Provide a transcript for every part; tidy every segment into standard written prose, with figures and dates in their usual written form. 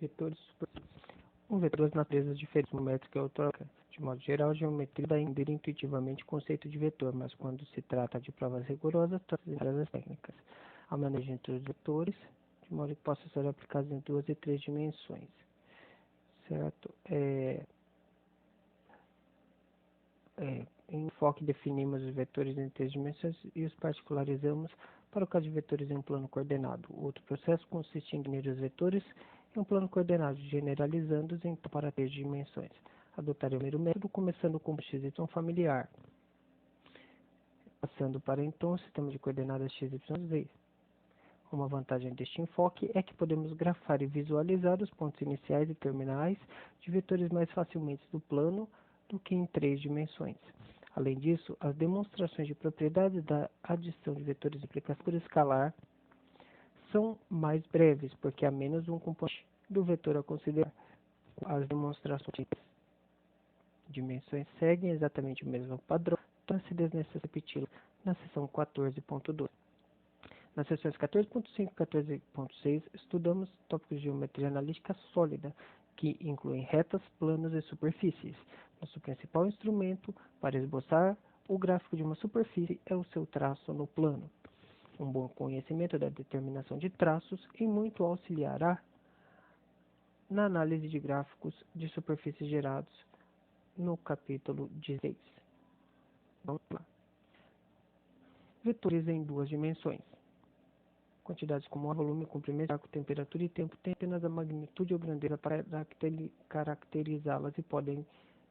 Vetores superfícies. Um vetor das naturezas diferentes, geométrica e outra. De modo geral, a geometria dá a entender intuitivamente o conceito de vetor, mas quando se trata de provas rigorosas, trata-se as técnicas. A manejo entre os vetores, de modo que possa ser aplicado em 2 e 3 dimensões. Certo? Em enfoque, definimos os vetores em 3 dimensões e os particularizamos para o caso de vetores em um plano coordenado. Outro processo consiste em definir os vetores em um plano coordenado, generalizando-os para 3 dimensões. Adotarei o primeiro método, começando com o XY familiar, passando para então o sistema de coordenadas x, y, z. Uma vantagem deste enfoque é que podemos grafar e visualizar os pontos iniciais e terminais de vetores mais facilmente do plano do que em 3 dimensões. Além disso, as demonstrações de propriedades da adição de vetores de aplicação por escalar são mais breves, porque há menos um componente do vetor a considerar. As demonstrações de dimensões seguem exatamente o mesmo padrão, torna-se desnecessário repeti-lo na seção 14.2. Nas seções 14.5 e 14.6, estudamos tópicos de geometria analítica sólida, que incluem retas, planos e superfícies. Nosso principal instrumento para esboçar o gráfico de uma superfície é o seu traço no plano. Um bom conhecimento da determinação de traços em muito auxiliará na análise de gráficos de superfícies gerados no capítulo 16. Vamos lá. Vetores em 2 dimensões. Quantidades como volume, comprimento, arco, temperatura e tempo têm apenas a magnitude ou grandeza para caracterizá-las e podem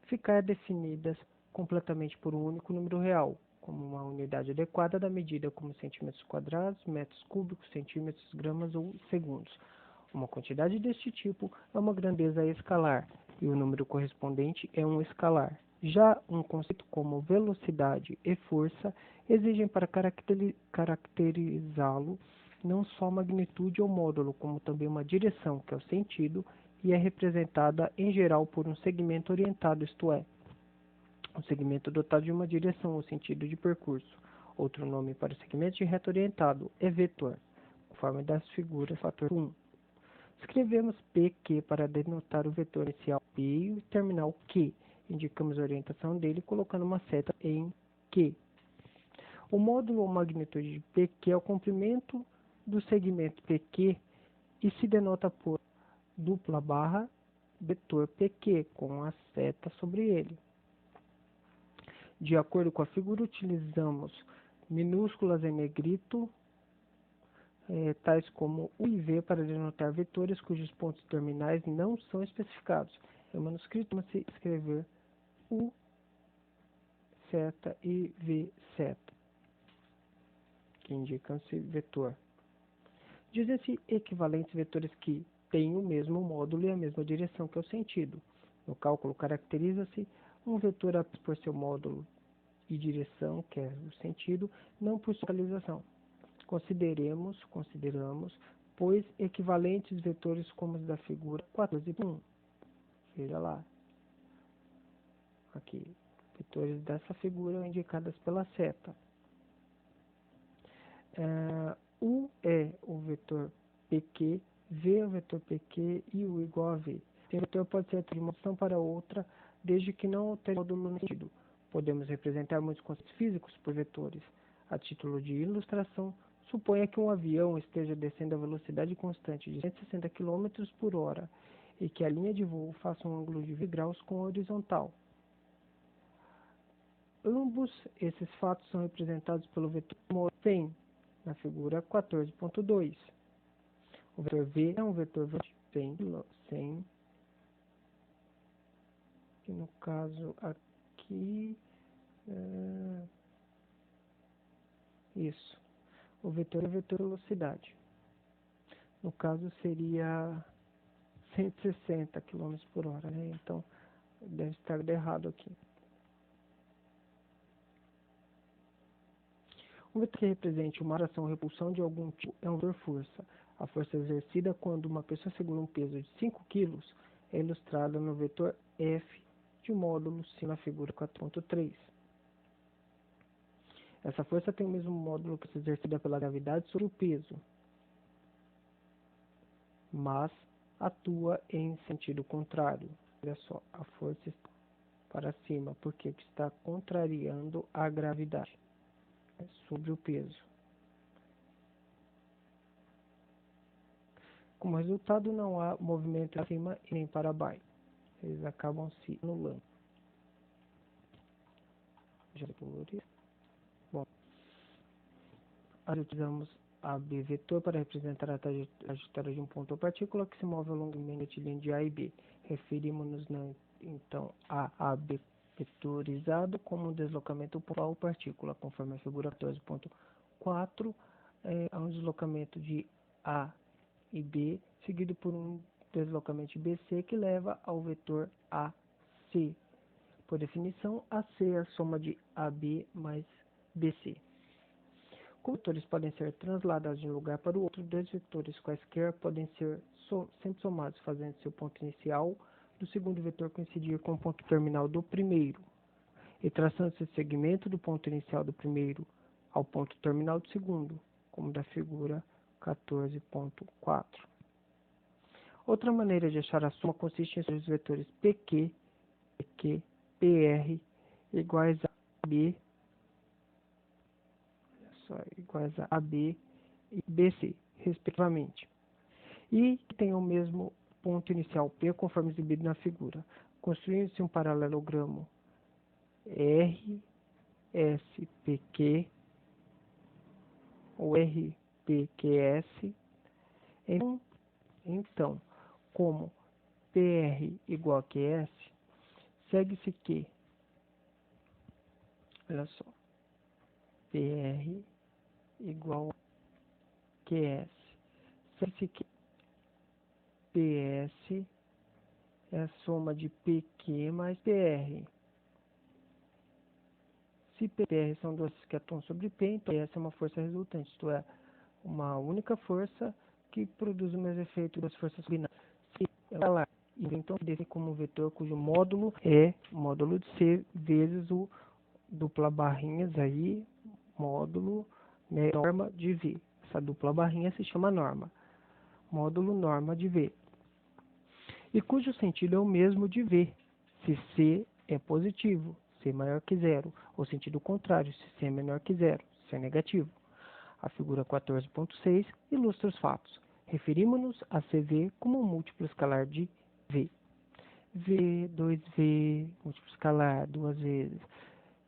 ficar definidas completamente por um único número real, como uma unidade adequada da medida, como centímetros quadrados, metros cúbicos, centímetros, gramas ou segundos. Uma quantidade deste tipo é uma grandeza escalar, e o número correspondente é um escalar. Já um conceito como velocidade e força exigem para caracterizá-lo não só magnitude ou módulo, como também uma direção, que é o sentido, e é representada em geral por um segmento orientado, isto é, um segmento dotado de uma direção ou sentido de percurso. Outro nome para o segmento de reto orientado é vetor, conforme das figuras fator 1. Escrevemos PQ para denotar o vetor inicial P e o terminal Q. Indicamos a orientação dele colocando uma seta em Q. O módulo ou magnitude de PQ é o comprimento do segmento PQ e se denota por dupla barra vetor PQ com a seta sobre ele. De acordo com a figura, utilizamos minúsculas em negrito, tais como U e V, para denotar vetores cujos pontos terminais não são especificados. Em manuscrito, vamos escrever U seta e V seta, que indicam-se vetor. Dizem-se equivalentes vetores que têm o mesmo módulo e a mesma direção, que é o sentido. No cálculo, caracteriza-se um vetor apenas por seu módulo e direção, que é o sentido, não por sua localização. Consideramos, pois, equivalentes vetores como os da figura 14.1. Veja lá. Aqui, vetores dessa figura indicadas pela seta. U é o vetor PQ, V é o vetor PQ e U igual a V. O vetor pode ser de uma opção para outra, desde que não altere o módulo no sentido. Podemos representar muitos conceitos físicos por vetores. A título de ilustração, suponha que um avião esteja descendo a velocidade constante de 160 km por hora e que a linha de voo faça um ângulo de 20 graus com a horizontal. Ambos esses fatos são representados pelo vetor Morten, na figura 14.2. O vetor V é um vetor sem, que no caso aqui, isso. O vetor é o vetor velocidade. No caso seria 160 km por hora, né? Então deve estar errado aqui. Um vetor que represente uma atração ou repulsão de algum tipo é um vetor força. A força exercida quando uma pessoa segura um peso de 5 kg é ilustrada no vetor F de módulo 5 na figura 4.3. Essa força tem o mesmo módulo que é exercida pela gravidade sobre o peso, mas atua em sentido contrário. Olha só, a força está para cima, porque está contrariando a gravidade sobre o peso. Como resultado, não há movimento para cima e nem para baixo. Eles acabam se anulando. Bom, utilizamos a B vetor para representar a trajetória de um ponto ou partícula que se move ao longo do meio retilíneo de A e B. Referimos-nos então a AB vetorizado como um deslocamento pontual ou partícula, conforme a figura 14.4, há um deslocamento de A e B, seguido por um deslocamento de BC que leva ao vetor AC. Por definição, AC é a soma de AB mais BC. Como vetores podem ser transladados de um lugar para o outro, dois vetores quaisquer podem ser sempre somados, fazendo seu ponto inicial do segundo vetor coincidir com o ponto terminal do primeiro, e traçando-se o segmento do ponto inicial do primeiro ao ponto terminal do segundo, como da figura 14.4. Outra maneira de achar a soma consiste em os vetores PQ, PQ, PR iguais a B, iguais a AB e BC, respectivamente, e que tenham o mesmo ponto inicial P, conforme exibido na figura. Construindo-se um paralelogramo RSPQ ou RPQS, então, como PR igual a QS, segue-se que, olha só, PR igual a QS, segue-se que PS é a soma de PQ mais PR. Se PR são duas que atuam sobre P, então essa é uma força resultante, isto é, uma única força que produz o mesmo efeito das forças combinadas. Se ela então define como um vetor cujo módulo é módulo de C vezes o dupla barrinhas aí, módulo, né, norma de V. Essa dupla barrinha se chama norma. Módulo norma de V. E cujo sentido é o mesmo de V, se C é positivo, C maior que zero, ou sentido contrário, se C é menor que zero, C é negativo. A figura 14.6 ilustra os fatos. Referimos-nos a CV como um múltiplo escalar de V. V, 2V, múltiplo escalar, duas vezes.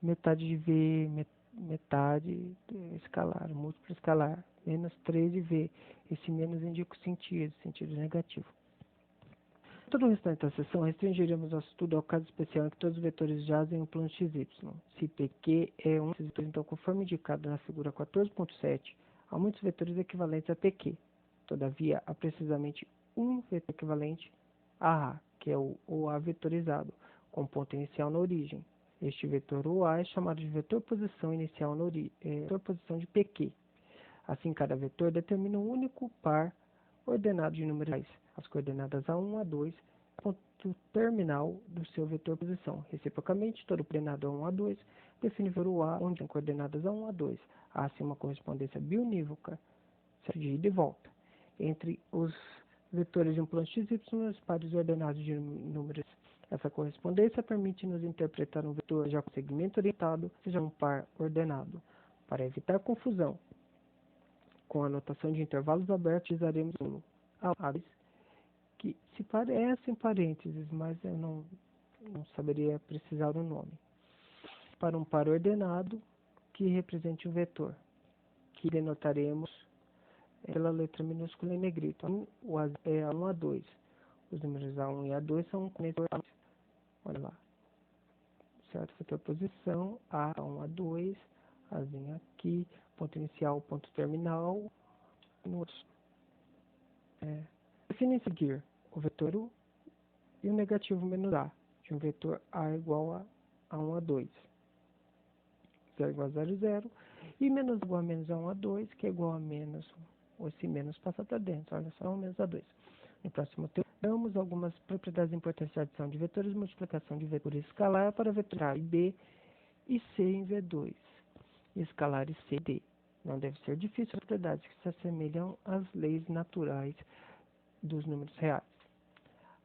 Metade de V, metade escalar, múltiplo escalar, menos 3 de V. Esse menos indica o sentido negativo. Todo o restante da sessão restringiremos nosso estudo ao caso especial em que todos os vetores jazem em um plano XY. Se PQ é um desses vetores, então, conforme indicado na figura 14.7, há muitos vetores equivalentes a PQ. Todavia, há precisamente um vetor equivalente a A, que é o OA vetorizado, com ponto inicial na origem. Este vetor OA é chamado de vetor posição inicial na vetor posição de PQ. Assim, cada vetor determina um único par ordenado de números reais. As coordenadas A1, A2, ponto terminal do seu vetor posição. Reciprocamente, todo coordenado A1, A2 define o vetor A, onde tem coordenadas A1, A2. Há assim uma correspondência biunívoca, de ida e volta, entre os vetores de um plano XY e os pares ordenados de números. Essa correspondência permite-nos interpretar um vetor já com segmento orientado, seja um par ordenado. Para evitar confusão, com a notação de intervalos abertos, utilizaremos o A2, que se parecem parênteses, mas eu não saberia precisar o nome. Para um par ordenado que represente um vetor, que denotaremos pela letra minúscula em negrito. O A é A1, A2. Os números A1 e A2 são conectores. Olha lá. Certo? Vetor posição, A1, A2, Azinho aqui, ponto inicial, ponto terminal. Define em seguir o vetor U e o negativo menos A, de um vetor A igual a 1 a 2. 0 igual a 0, 0. E menos igual a menos A1 a 2, que é igual a menos, ou esse menos passa para dentro, olha só, 1 menos A2. No próximo tema, damos algumas propriedades importantes de adição de vetores, multiplicação de vetores escalar para vetor A e B e C em V2, escalares C e D. Não deve ser difícil propriedades que se assemelham às leis naturais dos números reais.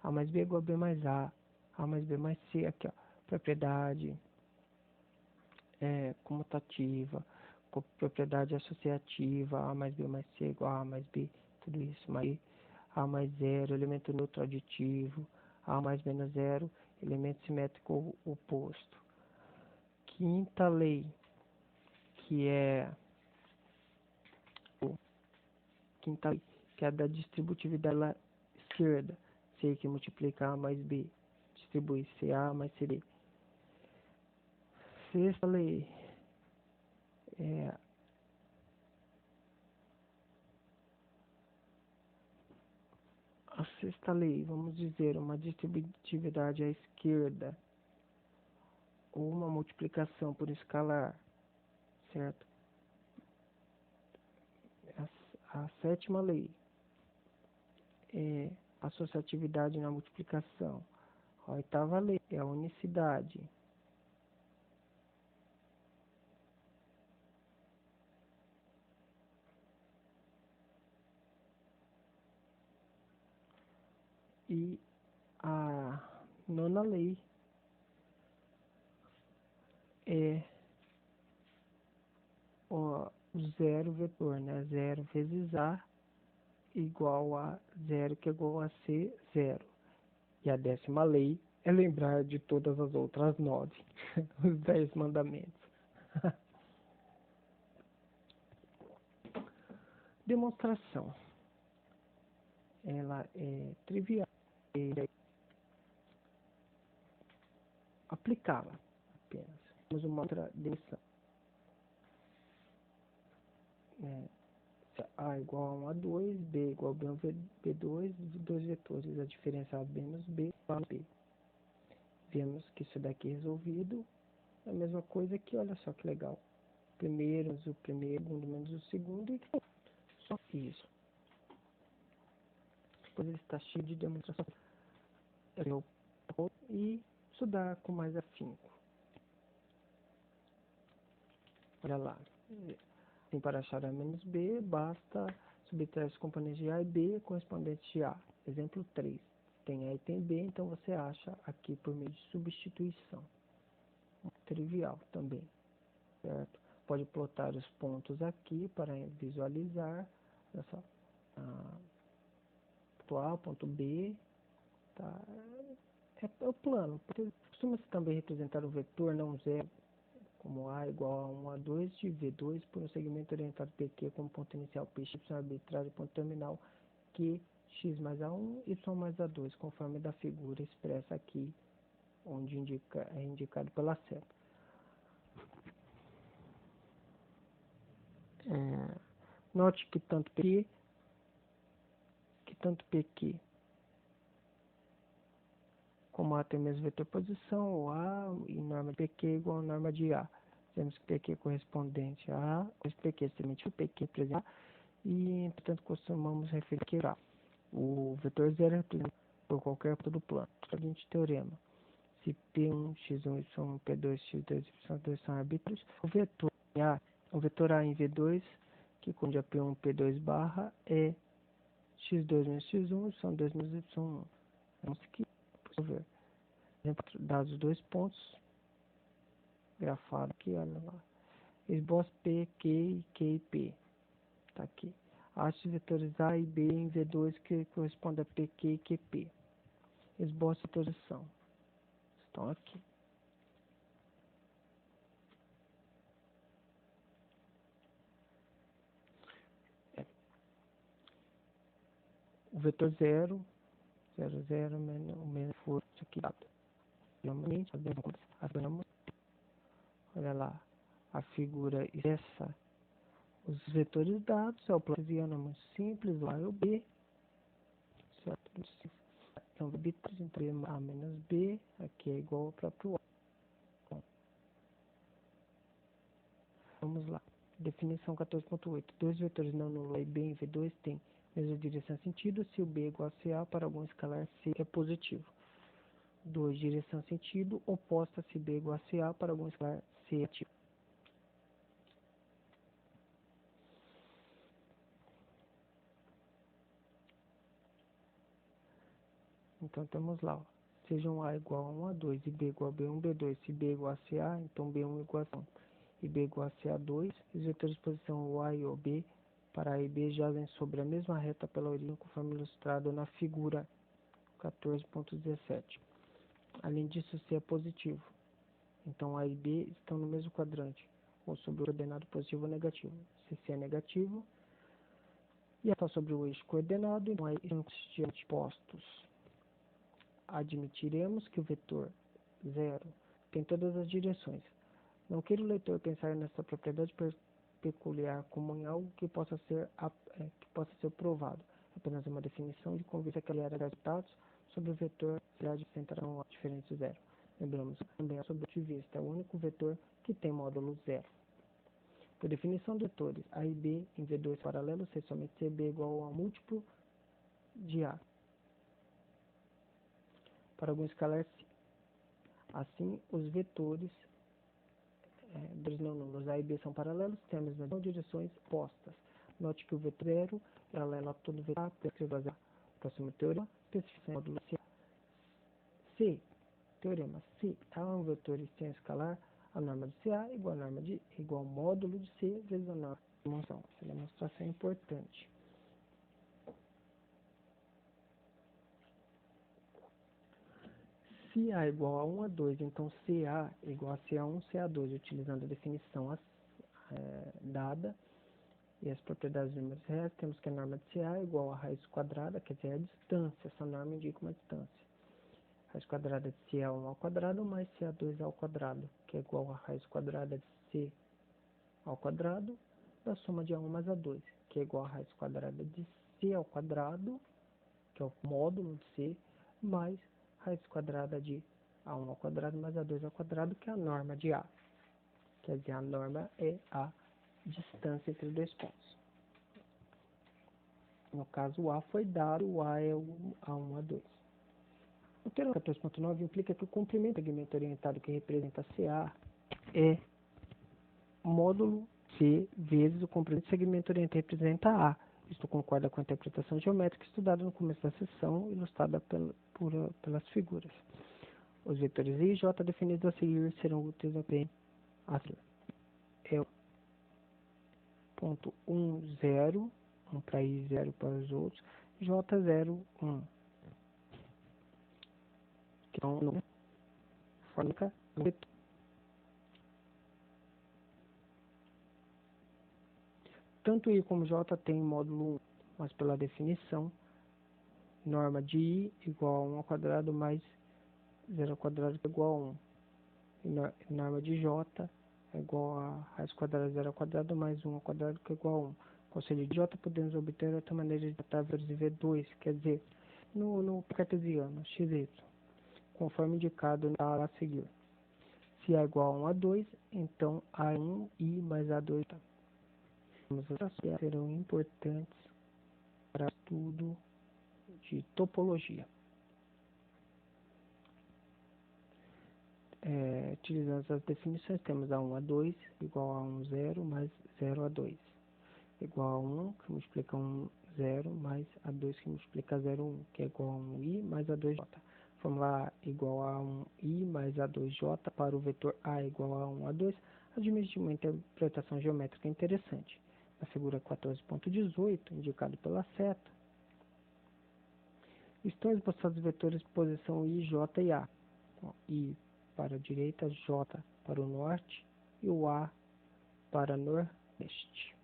A mais B igual a B mais A mais B mais C, aqui ó, propriedade comutativa, propriedade associativa, A mais B mais C igual a mais B, tudo isso, mais A mais zero, elemento neutro aditivo, A mais menos zero, elemento simétrico oposto. Quinta lei, que é a da distributividade esquerda, C que multiplica A mais B, distribui CA mais CD. Sexta lei, a sexta lei, vamos dizer, uma distributividade à esquerda ou uma multiplicação por escalar, certo? A sétima lei é associatividade na multiplicação. A oitava lei é a unicidade. E a nona lei é o zero vetor, né? Zero vezes A igual a zero, que é igual a C, zero. E a décima lei é lembrar de todas as outras 9, os 10 mandamentos. Demonstração. Ela é trivial. É aplicá-la apenas. Temos uma outra definição. Se A igual a 1 a 2, B igual a B2, dois vetores, a diferença A menos B igual a B. Vemos que isso daqui é resolvido. É a mesma coisa aqui, olha só que legal. Primeiro menos o primeiro, segundo menos o segundo, e só isso. Depois ele está cheio de demonstração. E estudar com mais afinco. Olha lá. Assim, para achar A menos B, basta subtrair os componentes de A e B correspondentes de A. Exemplo 3. Tem A e tem B, então você acha aqui por meio de substituição. Trivial também, certo? Pode plotar os pontos aqui para visualizar. Olha só. Ponto A, ponto B, tá? É o plano. Costuma-se também representar o vetor não zero, como A igual a 1 a 2 de V2 por um segmento orientado PQ como ponto inicial, PX arbitrário, ponto terminal, Q, X mais A1, Y mais A2, conforme da figura expressa aqui, onde é indicado pela seta. Note que tanto PQ como A tem o mesmo vetor posição, o A e norma de PQ igual a norma de A. Temos que PQ correspondente a A, esse PQ semente o PQ presente e, portanto, costumamos referir que A. O vetor zero é representado por qualquer ponto do plano. Seguinte teorema. Se P1, X1, Y1, P2, X2 e Y2 são arbítrios, o vetor A em V2, que corresponde a P1, P2 barra, é X2 menos X1, Y2 menos Y1. Vamos aqui resolver. Dados os dois pontos, grafado aqui, olha lá. Esboço P, Q e P. Tá aqui. Ache os vetores A e B em V2 que correspondem a PQ e QP. Esboço a posição. Estão aqui. O vetor 0, 0, 0, menos força aqui dado. Normalmente, olha lá, a figura expressa os vetores dados, é o plano cartesiano muito simples, o A e o B, certo? Então, então A menos B, aqui é igual ao próprio A. Bom, vamos lá. Definição 14.8. Dois vetores não nulos A e B em V2 têm mesma direção e sentido se o B é igual a CA para algum escalar C é positivo. 2. Direção e sentido oposta se B é igual a CA para algum escalar C é negativo. Então temos lá, ó, sejam A igual a 1, A2 e B igual a B1, B2. Se B igual a CA, então B1 igual a 1 e B igual a CA2. Os vetores de posição O A e O B para A e B jazem sobre a mesma reta pela origem, conforme ilustrado na figura 14.17. Além disso, C é positivo. Então A e B estão no mesmo quadrante, ou sobre o coordenado positivo ou negativo. Se C é negativo, e está sobre o eixo coordenado, então aí são postos. Admitiremos que o vetor 0 tem todas as direções. Não queira o leitor pensar nessa propriedade peculiar como em algo que possa ser provado. É apenas uma definição de convite a criar resultados sobre o vetor de central diferente de zero. Lembramos também sobre o vista, é o único vetor que tem módulo zero. Por definição de vetores A e B em V2 paralelos, se somente CB igual a múltiplo de A. Para algum escalar C. Assim, os vetores dos não nulos A e B são paralelos, têm as mesmas direções opostas. Note que o vetor 0 é paralelo a todo vetor A, prescrito a próximo teorema, especificação módulo C. C, teorema C, há um vetor extenso escalar, a norma de CA igual a norma de igual ao módulo de C vezes a norma de demonstração. Essa demonstração é importante. Se A igual a 1 a 2, então CA igual a CA1, CA2, utilizando a definição dada e as propriedades de números reais, temos que a norma de CA é igual a raiz quadrada, quer dizer, a distância. Essa norma indica uma distância. Raiz quadrada de CA1 ao quadrado mais CA2 ao quadrado, que é igual a raiz quadrada de C ao quadrado da soma de A1 mais A2, que é igual a raiz quadrada de C ao quadrado, que é o módulo de C, mais raiz quadrada de A1 ao quadrado mais A2 ao quadrado, que é a norma de A. Quer dizer, a norma é a distância entre dois pontos. No caso, o A foi dado, o A é o A1, A2. O teorema 14.9 implica que o comprimento do segmento orientado que representa CA é módulo C vezes o comprimento do segmento orientado que representa A. Isto concorda com a interpretação geométrica estudada no começo da sessão, ilustrada pelas figuras. Os vetores I e J definidos a seguir serão úteis apenas a seguir. É o ponto 1, 0, 1 para I, 0 para os outros, J, 0, 1. Então, no fórmula do vetor. Tanto I como J tem módulo 1, mas pela definição, norma de I igual a 1 ao quadrado mais 0 ao quadrado que é igual a 1. E norma de J é igual a raiz quadrada de 0 ao quadrado mais 1 ao quadrado que é igual a 1. Conselho de J podemos obter outra maneira de tratar vezes V2, quer dizer, no cartesiano, XY, conforme indicado na a seguir. Se A igual a 1 a 2, então A1 I mais A2 tá. As serão importantes para o estudo de topologia. Utilizando as definições, temos A1 a 2 igual a 1, 0 mais 0 a 2. Igual a 1, que multiplica 1, 0, mais A2, que multiplica 0, 1, que é igual a 1i mais A2j. Fórmula A igual a 1i mais A2j para o vetor A igual a 1 a 2, admite uma interpretação geométrica interessante. Na figura 14.18, indicado pela seta, estão esboçados os vetores de posição I, J e A. I para a direita, J para o norte e o A para nordeste.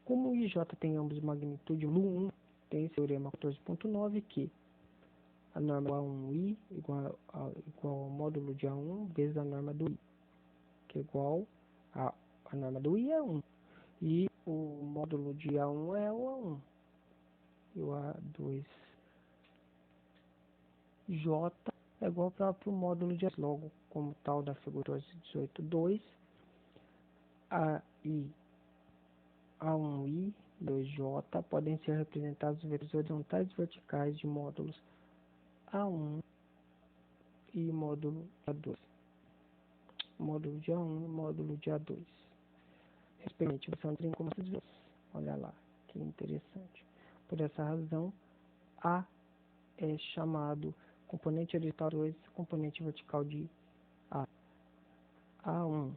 Como o IJ tem ambos magnitude 1, tem esse teorema 14.9 que a norma A1i igual ao módulo de A1 vezes a norma do I, que é igual a norma do I é 1, e o módulo de A1 é o A1, e o A2J é igual para o módulo de A, logo como tal da figura 18.2, A1i e 2J podem ser representados em vetores horizontais e verticais de módulos A1 e módulo A2. Módulo de A1 e módulo de A2. Respectivamente, são como vocês veem. Olha lá, que interessante. Por essa razão, A é chamado componente horizontal 2, componente vertical de A. A1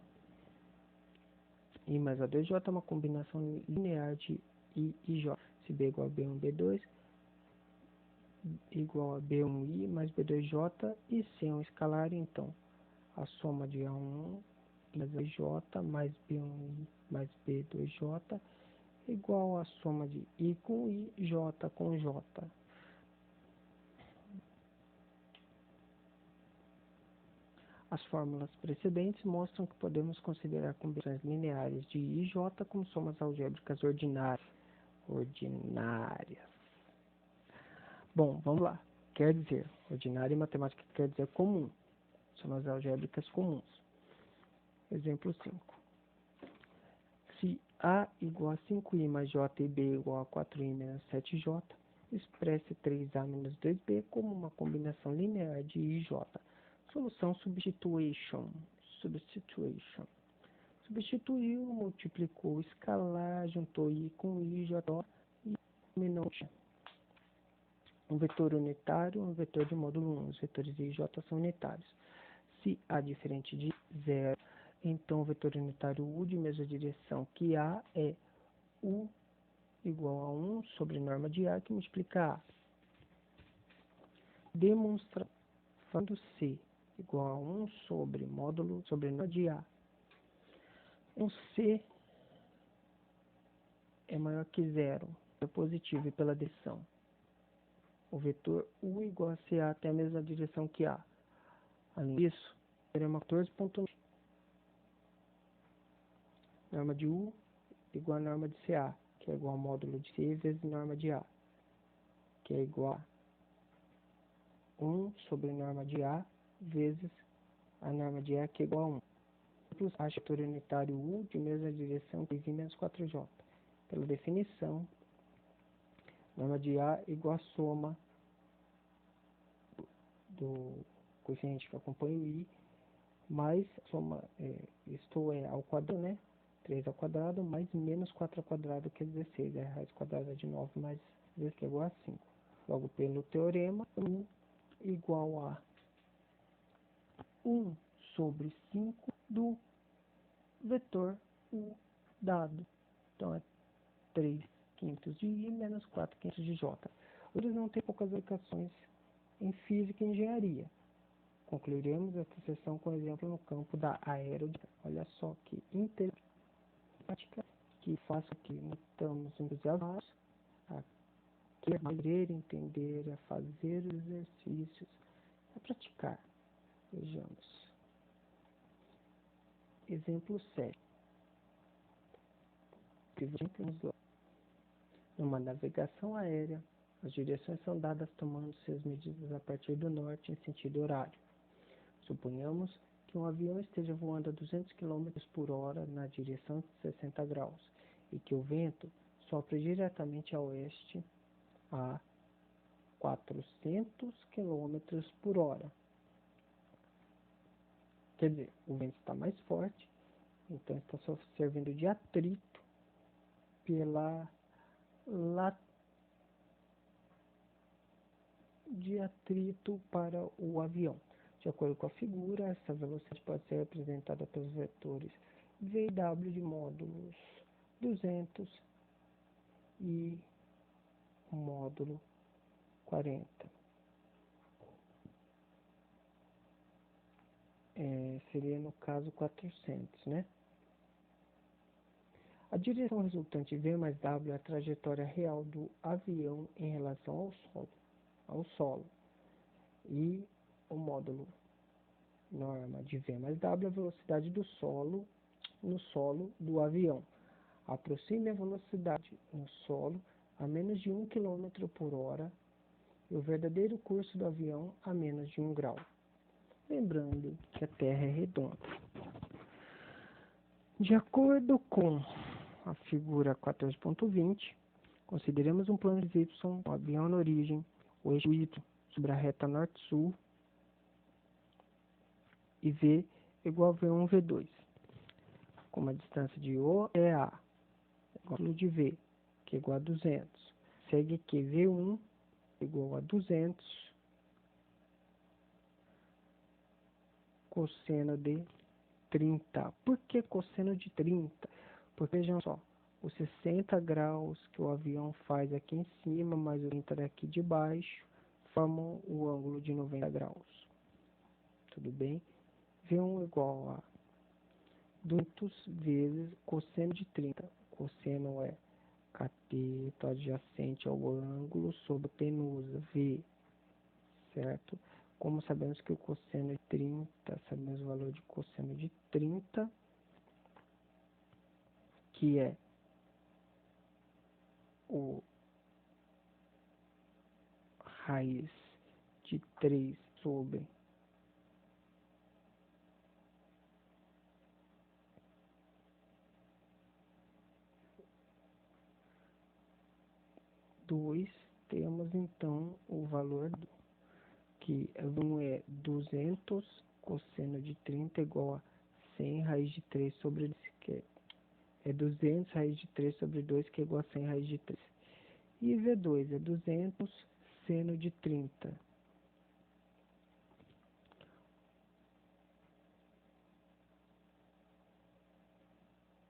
I mais A2J é uma combinação linear de I e J. Se B igual a B1, B2, igual a B1I mais B2J, e C é um escalar, então a soma de A1 mais A2J mais B1I mais B2J é igual à soma de I com I, J com J. As fórmulas precedentes mostram que podemos considerar combinações lineares de I e J como somas algébricas ordinárias. Bom, vamos lá. Quer dizer, ordinária em matemática quer dizer comum. Somas algébricas comuns. Exemplo 5. Se A igual a 5I mais J e B igual a 4I menos 7J, expresse 3A menos 2B como uma combinação linear de I e J. Solução substitution. Substituiu, multiplicou, escalar, juntou I com I, J e eliminou. Um vetor unitário, um vetor de módulo 1. Os vetores I e J são unitários. Se A diferente de 0, então o vetor unitário U de mesma direção que A é U igual a 1 sobre norma de A, que multiplica A. Demonstra quando C igual a 1 sobre módulo sobre norma de A. Um C é maior que 0, é positivo e pela direção. O vetor U igual a CA tem a mesma direção que A. Além disso, teremos 14.9. Norma de U igual a norma de CA, que é igual a módulo de C vezes norma de A, que é igual a 1 sobre norma de A vezes a norma de A, que é igual a 1. Plus a vetor unitário U de mesma direção que I menos 4J. Pela definição, norma de A igual a soma do coeficiente que acompanha o I, mais soma, isto é, ao quadrado, né? 3 ao quadrado mais menos 4 ao quadrado, que é 16. É a raiz quadrada de 9 mais 16, que é igual a 5. Logo, pelo teorema, U igual a 1 sobre 5 do vetor U dado. Então, é 3 quintos de I menos 4 quintos de J. Eles não têm poucas aplicações em física e engenharia. Concluiremos esta sessão com exemplo no campo da aerodinâmica. Olha só que interessante, que faz com que estamos entusiasmados a querer entender, a fazer exercícios, a praticar. Vejamos. Exemplo 7. Numa navegação aérea, as direções são dadas tomando suas medidas a partir do norte em sentido horário. Suponhamos que um avião esteja voando a 200 km por hora na direção de 60 graus e que o vento sopre diretamente a oeste a 400 km por hora. Quer dizer, o vento está mais forte, então está servindo de atrito para o avião. De acordo com a figura, essa velocidade pode ser representada pelos vetores V e W de módulos 200 e módulo 40. Seria no caso 400, né? A direção resultante V mais W é a trajetória real do avião em relação ao solo. E o módulo norma de V mais W é a velocidade do solo no solo do avião. Aproxime a velocidade no solo a menos de 1 km por hora e o verdadeiro curso do avião a menos de 1 grau. Lembrando que a Terra é redonda. De acordo com a figura 14.20, consideremos um plano de Y, um avião na origem, o eixo Y sobre a reta norte-sul e V igual a V1, V2. Como a distância de O é A, igual de V, que é igual a 200. Segue que V1 igual a 200 cosseno de 30. Por que cosseno de 30? Porque, vejam só, os 60 graus que o avião faz aqui em cima, mais o 30 daqui de baixo, formam o ângulo de 90 graus. Tudo bem? V1 igual a 200 vezes cosseno de 30. Cosseno é cateto adjacente ao ângulo sobre a hipotenusa, V, certo? Como sabemos que o cosseno de 30, sabemos o valor de cosseno de 30, que é o raiz de 3 sobre 2, temos então o valor que um é 200 cosseno de 30 igual a 100 raiz de 3 sobre 2, que é 200 raiz de 3 sobre 2, que é igual a 100 raiz de 3. E V2 é 200 seno de 30.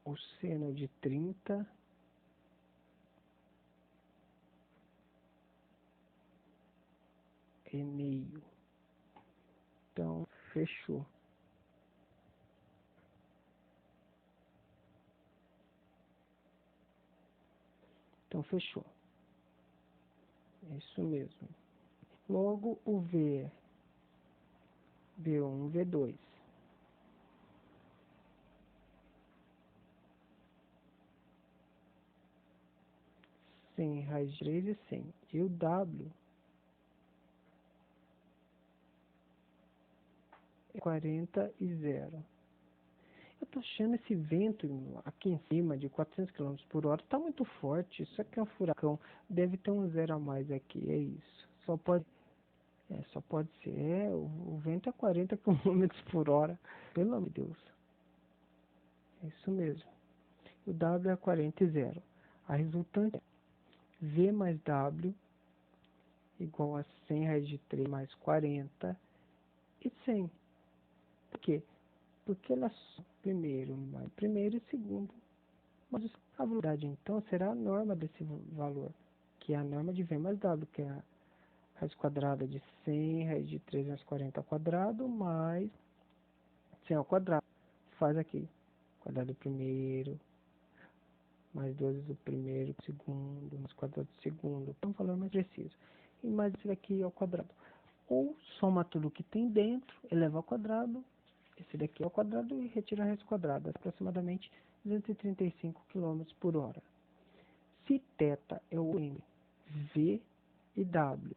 O seno de 30 é meio. Então, fechou. Então, fechou. É isso mesmo. Logo, o V é V1, V2. Sem raiz de 3 e 100. E o W é 40 e 0. Eu tô achando esse vento aqui em cima de 400 km por hora. Tá muito forte. Isso aqui é um furacão. Deve ter um 0 a mais aqui. É isso. Só pode ser. O vento é 40 km por hora. Pelo amor de Deus. É isso mesmo. O W é 40 e 0. A resultante é V mais W igual a 100 raiz de 3 mais 40 e 100. Por quê? Porque ela primeiro e segundo. Mas a velocidade então será a norma desse valor, que é a norma de V mais W, que é a raiz quadrada de 100 raiz de 3 mais 40 ao quadrado, mais 100 ao quadrado. Faz aqui, quadrado do primeiro, mais 2 do primeiro, segundo, mais quadrado do segundo. É um valor mais preciso. E mais isso daqui ao quadrado. Ou soma tudo que tem dentro, eleva ao quadrado, esse daqui ao quadrado e retira a raiz quadrada, aproximadamente 235 km por hora. Se θ é o M, V e W.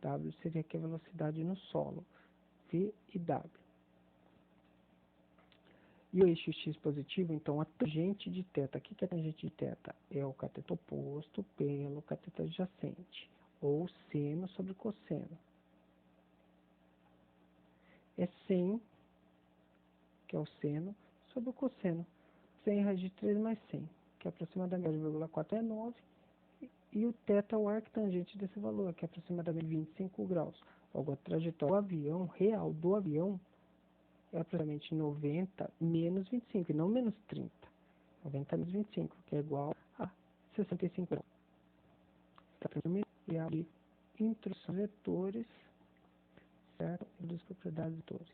W seria aqui a velocidade no solo. V e W. E o eixo x positivo, então a tangente de θ. O que é a tangente de θ? É o cateto oposto pelo cateto adjacente, ou seno sobre cosseno. É 100, que é o seno, sobre o cosseno. 100 raiz de 3 mais 100, que é aproximadamente 0,4 é 9. E o θ é o arctangente desse valor, que é aproximadamente 25 graus. Logo, a trajetória do avião, real do avião, é aproximadamente 90 menos 25, e não menos 30. 90 menos 25, que é igual a 65 graus. Para abrir introdução de vetores, certo? E das propriedades de vetores.